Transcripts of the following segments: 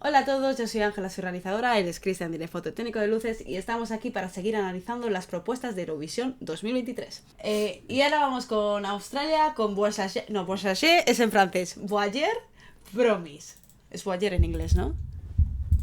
Hola a todos, yo soy Ángela, su realizadora, él es Cristian, director técnico de luces, y estamos aquí para seguir analizando las propuestas de Eurovisión 2023. Y ahora vamos con Australia, con Voyage, no, Voyage es en francés, Voyager Promise. Es Voyager en inglés, ¿no?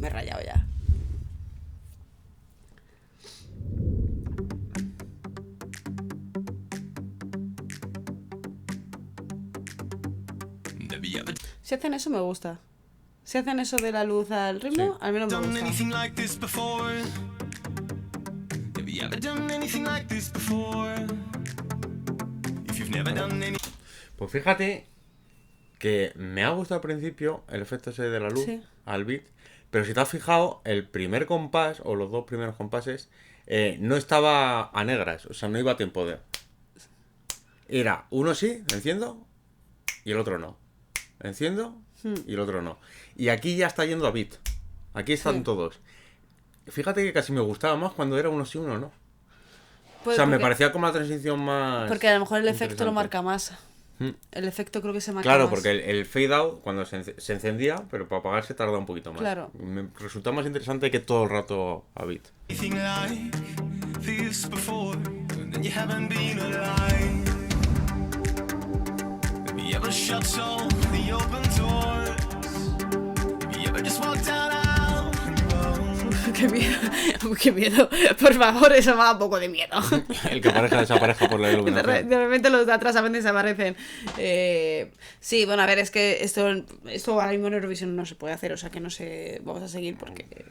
Me he rayado ya. Si hacen eso me gusta. Si hacen eso de la luz al ritmo, sí. Al menos me gusta. Pues fíjate que me ha gustado al principio el efecto ese de la luz, sí, al beat, pero si te has fijado, el primer compás o los dos primeros compases no estaba a negras, o sea, no iba a tiempo de... Era uno sí, enciendo, y el otro no. Enciendo y el otro no. Y aquí ya está yendo a beat. Aquí están todos. Fíjate que casi me gustaba más cuando era uno sí, uno no. Pues o sea, me parecía como la transición más... Porque a lo mejor el efecto lo marca más. El efecto creo que se marca más. Claro, más. porque el fade out cuando se encendía, pero para apagarse tarda un poquito más. Claro. Me resulta más interesante que todo el rato a beat. Qué miedo, qué miedo. Por favor, eso me da un poco de miedo. El que aparezca desaparezca por la iluminación. De repente los de atrás a veces desaparecen. Sí, bueno, a ver, es que esto ahora mismo en Eurovisión no se puede hacer, o sea que no sé, vamos a seguir porque...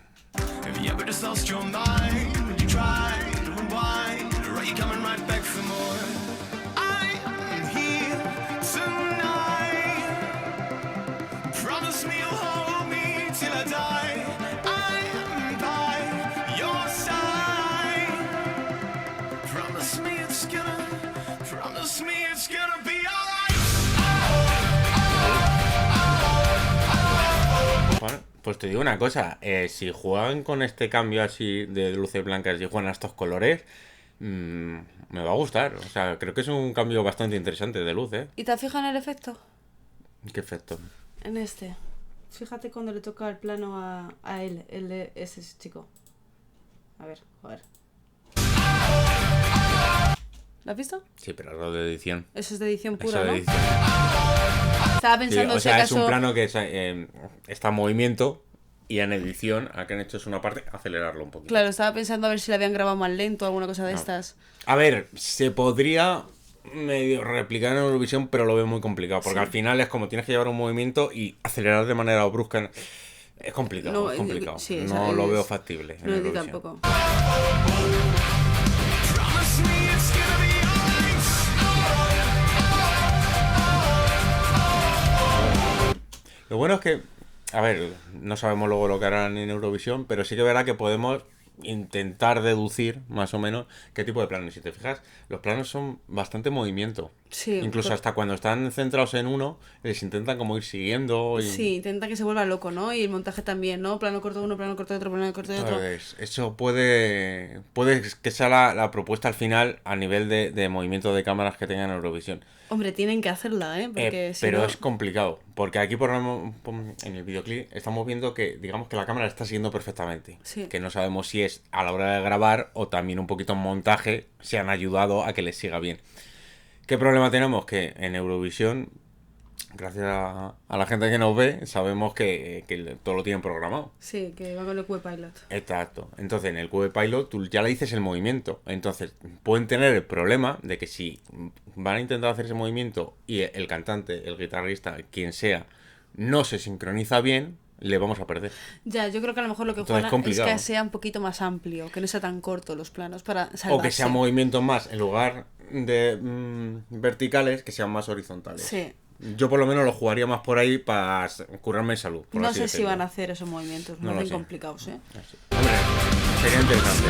Bueno, pues te digo una cosa, si juegan con este cambio así de luces blancas y juegan a estos colores, me va a gustar. O sea, creo que es un cambio bastante interesante de luz, ¿eh? ¿Y te has fijado en el efecto? ¿Qué efecto? En este. Fíjate cuando le toca el plano a él, el de ese chico. A ver, joder. ¿Lo has visto? Sí, pero es lo de edición. Eso es de edición pura, Eso de ¿no? edición. Estaba pensando sí, o sea, si acaso... es un plano que está en movimiento y en edición, a que han hecho es una parte, acelerarlo un poquito. Claro, estaba pensando a ver si le habían grabado más lento o alguna cosa de estas. A ver, se podría medio replicar en Eurovisión, pero lo veo muy complicado, porque al final es como tienes que llevar un movimiento y acelerar de manera brusca. Es complicado, no, es complicado. Sí, no lo veo factible. No, yo tampoco. Lo bueno es que, a ver, no sabemos luego lo que harán en Eurovisión, pero sí que verá que podemos intentar deducir más o menos qué tipo de planos. Si te fijas, los planos son bastante movimiento. Sí. Incluso hasta cuando están centrados en uno, les intentan como ir siguiendo. Y... Sí, intenta que se vuelva loco, ¿no? Y el montaje también, ¿no? Plano corto de uno, plano corto de otro, plano corto de otro. Pues eso puede que sea la propuesta al final a nivel de movimiento de cámaras que tengan en Eurovisión. Hombre, tienen que hacerla, ¿eh? Porque si pero no... es complicado, porque aquí en el videoclip estamos viendo que, digamos que la cámara está siguiendo perfectamente. Sí. Que no sabemos si es a la hora de grabar o también un poquito en montaje se han ayudado a que les siga bien. ¿Qué problema tenemos? Que en Eurovisión, gracias a la gente que nos ve, sabemos que todo lo tienen programado. Sí, que va con el QE-Pilot. Exacto. Entonces, en el QE-Pilot tú ya le dices el movimiento. Entonces, pueden tener el problema de que si van a intentar hacer ese movimiento y el cantante, el guitarrista, quien sea, no se sincroniza bien, le vamos a perder. Ya, yo creo que a lo mejor lo que juegan es que sea un poquito más amplio, que no sea tan corto los planos para salvarse. O que sea movimientos más, en lugar de verticales, que sean más horizontales. Sí. Yo por lo menos lo jugaría más por ahí para curarme de salud. No sé si van a hacer esos movimientos, no muy complicados, ¿eh? Hombre, sería interesante.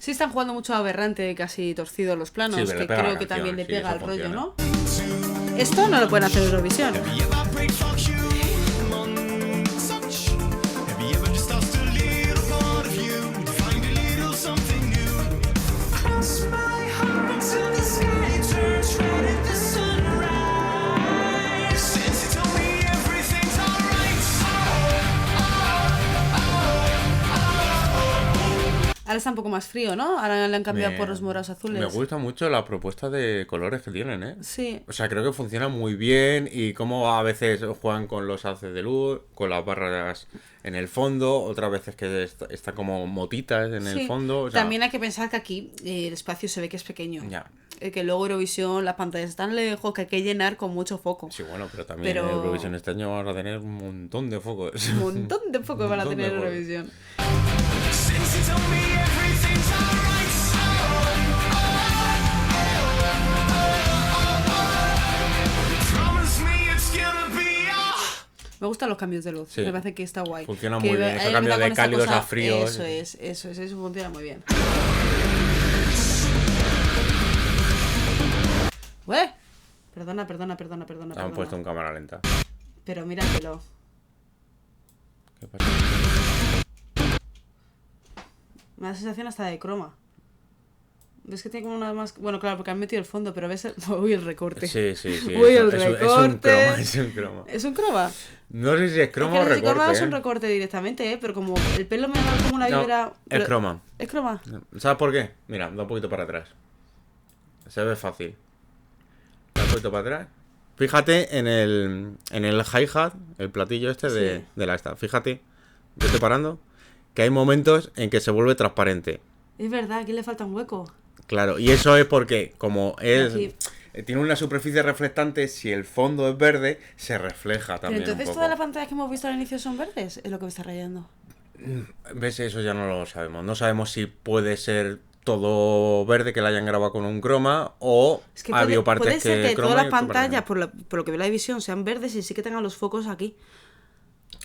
Sí están jugando mucho aberrante, casi torcidos los planos, sí, que creo canción, que también le pega al rollo, funciona. ¿no? Esto no lo pueden hacer en Eurovisión. Ahora está un poco más frío, ¿no? Ahora le han cambiado por los morados azules. Me gusta mucho la propuesta de colores que tienen, ¿eh? Sí. O sea, creo que funciona muy bien y cómo a veces juegan con los haces de luz, con las barras en el fondo, otras veces que está como motitas en el fondo. O sea, también hay que pensar que aquí el espacio se ve que es pequeño. Ya. Que luego Eurovisión, las pantallas están lejos, que hay que llenar con mucho foco. Sí, bueno, pero también Eurovisión este año vamos a tener un montón de focos. Un montón de focos van a tener Eurovisión. Me gustan los cambios de luz, sí. Me parece que está guay. Funciona muy bien, esos cambios de cálidos a fríos. Eso funciona muy bien. ¡Ué! Perdona. Han puesto en cámara lenta. Pero míratelo. ¿Qué pasa? Me da sensación hasta de croma. ¿Ves que tiene como una más...? Bueno, claro, porque han metido el fondo, pero ves el... Uy, el recorte. Sí. Uy, el recorte. Es un croma. ¿Es un croma? No sé si es croma o recorte. Croma es un recorte directamente, pero como el pelo me da como una vibra... Es croma. ¿Es croma? ¿Sabes por qué? Mira, da un poquito para atrás. Se ve fácil. Da un poquito para atrás. Fíjate en el hi-hat, el platillo este de la esta. Fíjate, yo estoy parando, que hay momentos en que se vuelve transparente. Es verdad, aquí le falta un hueco. Claro, y eso es porque como tiene una superficie reflectante, si el fondo es verde, se refleja también. Pero entonces todas las pantallas que hemos visto al inicio son verdes, es lo que me está rayando. ¿Ves? Eso ya no lo sabemos. No sabemos si puede ser todo verde que la hayan grabado con un croma o es que ha habido partes puede ser que croma todas las pantallas, por lo que ve la visión, sean verdes y sí que tengan los focos aquí.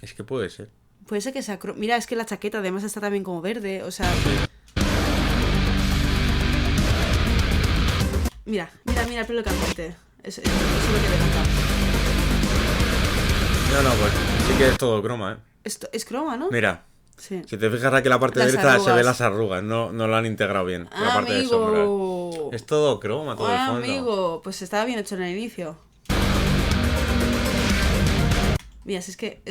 Es que puede ser. Puede ser que sea mira, es que la chaqueta además está también como verde, o sea... Mira el pelo cantante. Eso es lo que le encanta. No, pues sí que es todo croma, ¿eh? Esto es croma, ¿no? Mira. Sí. Si te fijas aquí la parte derecha se ven las arrugas, no lo han integrado bien. La parte de sombra. Es todo croma, todo el fondo. Amigo, pues estaba bien hecho en el inicio. Mira, es que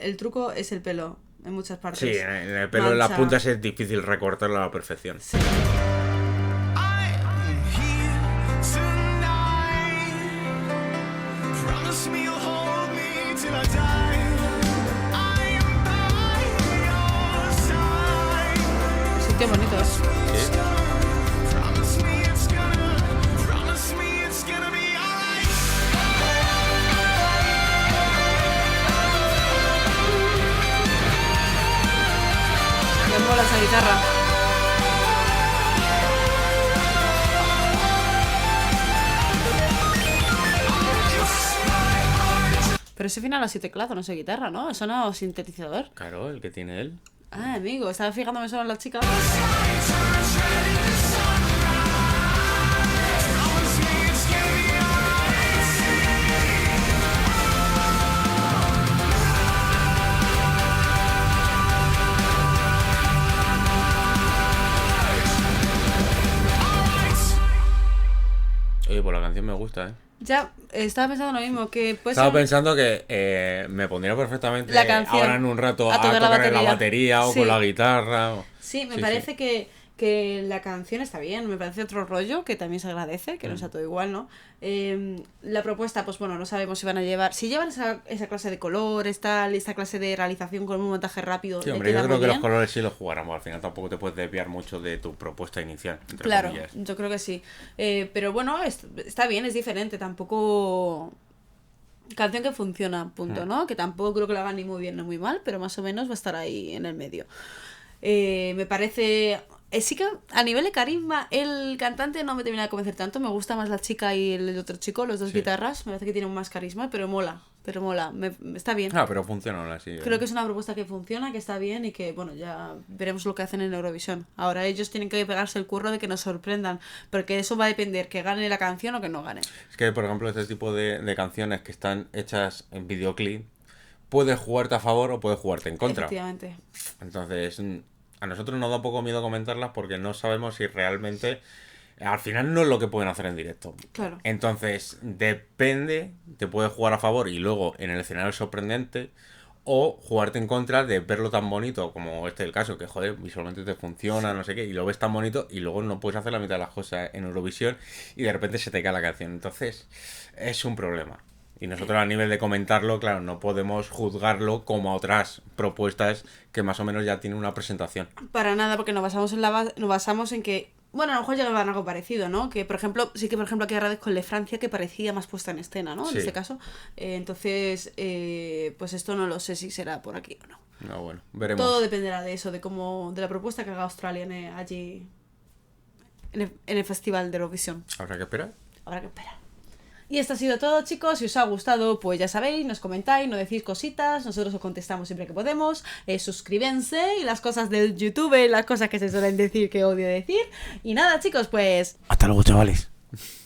el truco es el pelo en muchas partes. Sí, en el pelo en las puntas es difícil recortarlo a la perfección. Sí. Qué bonitos. Sí. Me mola esa guitarra. Pero ese final ha sido teclado, no sé guitarra, ¿no? Eso no es sintetizador. Claro, el que tiene él. Ah, amigo, estaba fijándome solo en la chica. Oye, pues la canción me gusta, ¿eh? Ya, estaba pensando lo mismo, que pues estaba pensando que me pondría perfectamente la canción, ahora en un rato a tocar en la batería o con la guitarra. Sí, me parece que la canción está bien, me parece otro rollo que también se agradece, que no sea todo igual, ¿no? La propuesta, pues bueno, no sabemos si van a llevar, si llevan esa clase de colores, tal, esta clase de realización con un montaje rápido. Sí, hombre, yo creo que los colores sí los jugáramos, al final tampoco te puedes desviar mucho de tu propuesta inicial. Claro, comillas. yo creo que sí. Pero bueno, está bien, es diferente, tampoco... Canción que funciona, punto, ¿no? Que tampoco creo que lo hagan ni muy bien ni muy mal, pero más o menos va a estar ahí en el medio. Me parece... sí que a nivel de carisma el cantante no me termina de convencer tanto. Me gusta más la chica y el otro chico, los dos guitarras. Me parece que tienen más carisma, pero mola. Está bien. Pero funciona así. Creo que es una propuesta que funciona, que está bien y que, bueno, ya veremos lo que hacen en Eurovisión. Ahora ellos tienen que pegarse el curro de que nos sorprendan, porque eso va a depender que gane la canción o que no gane. Es que, por ejemplo, este tipo de canciones que están hechas en videoclip puede jugarte a favor o puede jugarte en contra. Efectivamente. Entonces, a nosotros nos da un poco miedo comentarlas porque no sabemos si realmente... Al final no es lo que pueden hacer en directo. Claro. Entonces, depende, te puede jugar a favor y luego en el escenario sorprendente, o jugarte en contra de verlo tan bonito como este es el caso, que joder, visualmente te funciona, no sé qué, y lo ves tan bonito y luego no puedes hacer la mitad de las cosas en Eurovisión y de repente se te cae la canción. Entonces, es un problema. Y nosotros a nivel de comentarlo, claro, no podemos juzgarlo como a otras propuestas que más o menos ya tienen una presentación. Para nada, porque nos basamos en que, bueno, a lo mejor llegaban algo parecido, ¿no? Que, por ejemplo, sí que, por ejemplo, aquí agradezco el de Francia, que parecía más puesta en escena, ¿no? En este caso. Entonces, pues esto no lo sé si será por aquí o no. No, bueno, veremos. Todo dependerá de eso, de la propuesta que haga Australia allí en el Festival de Eurovisión. ¿Habrá que esperar? Habrá que esperar. Y esto ha sido todo, chicos. Si os ha gustado, pues ya sabéis, nos comentáis, nos decís cositas, nosotros os contestamos siempre que podemos. Suscríbense y las cosas del YouTube, las cosas que se suelen decir que odio decir. Y nada, chicos, pues... Hasta luego, chavales.